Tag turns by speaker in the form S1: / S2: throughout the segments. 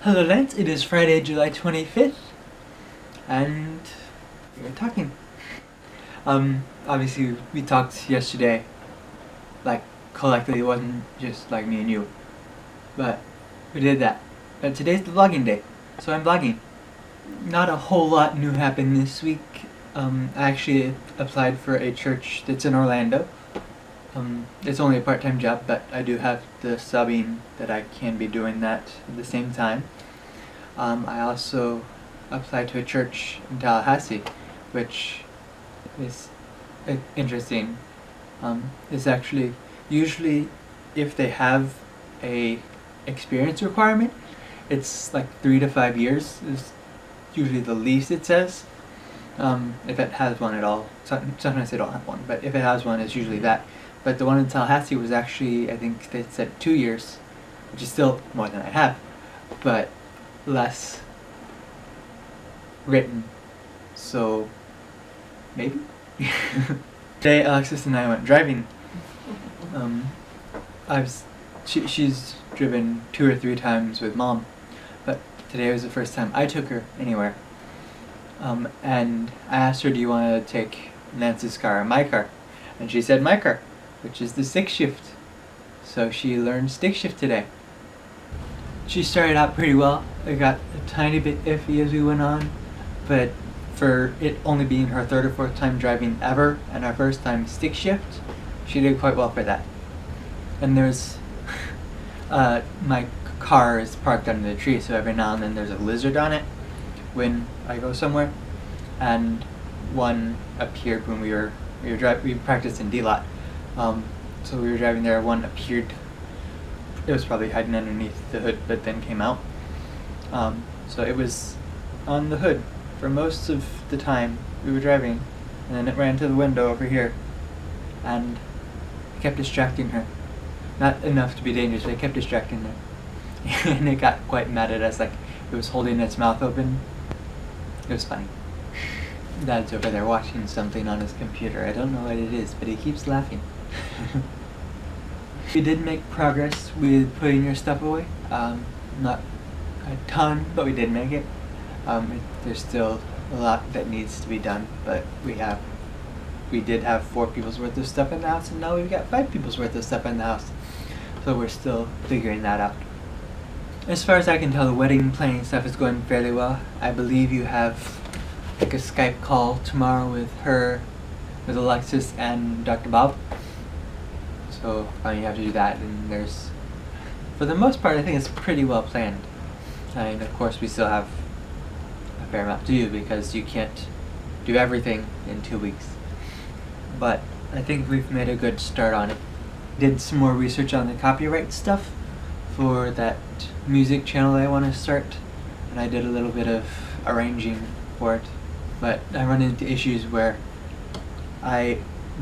S1: Hello Lance, it is Friday, July 25th, and we're talking. Obviously we talked yesterday, like collectively, it wasn't just like me and you, but we did that. But today's the vlogging day, so I'm vlogging. Not a whole lot new happened this week. I actually applied for a church that's in Orlando. It's only a part-time job, but I do have the subbing that I can be doing that at the same time. I also applied to a church in Tallahassee, which is interesting. It's actually, usually if they have a experience requirement, it's like 3 to 5 years is usually the least it says. If it has one at all. Sometimes they don't have one, but if it has one, it's usually that. But the one in Tallahassee was actually, I think they said 2 years, which is still more than I have, but less written. So maybe. Today Alexis and I went driving. She's driven 2 or 3 times with Mom, but today was the first time I took her anywhere. And I asked her, do you want to take Nance's car or my car? And she said my car, which is the stick shift. So she learned stick shift today. She started out pretty well. It got a tiny bit iffy as we went on, but for it only being her 3rd or 4th time driving ever and her first time stick shift, she did quite well for that. And there's my car is parked under the tree, so every now and then there's a lizard on it when I go somewhere, and one appeared when we practiced in D-Lot. So we were driving there, one appeared. It was probably hiding underneath the hood, but then came out. So it was on the hood for most of the time we were driving, and then it ran to the window over here, and it kept distracting her. Not enough to be dangerous, but it kept distracting her. And it got quite mad at us, like it was holding its mouth open. It was funny. Dad's over there watching something on his computer. I don't know what it is, but he keeps laughing. We did make progress with putting your stuff away. Not a ton, but we did make it. There's still a lot that needs to be done, but we did have 4 people's worth of stuff in the house, and now we've got 5 people's worth of stuff in the house. So we're still figuring that out. As far as I can tell, the wedding planning stuff is going fairly well. I believe you have like a Skype call tomorrow with Alexis and Dr. Bob. So you have to do that, and there's, for the most part, I think it's pretty well planned. And of course we still have a fair amount to do because you can't do everything in 2 weeks. But I think we've made a good start on it. Did some more research on the copyright stuff for that music channel I want to start, and I did a little bit of arranging for it, but I run into issues where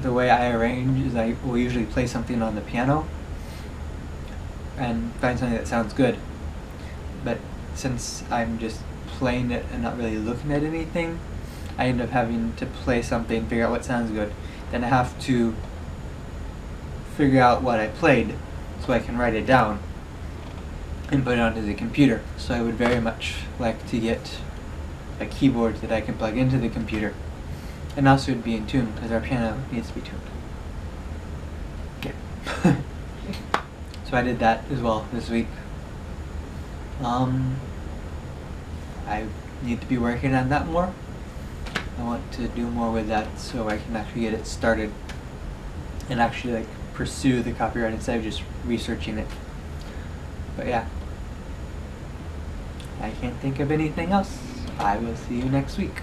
S1: the way I arrange is I will usually play something on the piano and find something that sounds good, but since I'm just playing it and not really looking at anything, I end up having to play something, figure out what sounds good, then I have to figure out what I played so I can write it down and put it onto the computer. So I would very much like to get a keyboard that I can plug into the computer, and also it'd be in tune because our piano needs to be tuned. Okay. So I did that as well this week. I need to be working on that more. I want to do more with that so I can actually get it started and actually like pursue the copyright instead of just researching it. But yeah, I can't think of anything else. I will see you next week.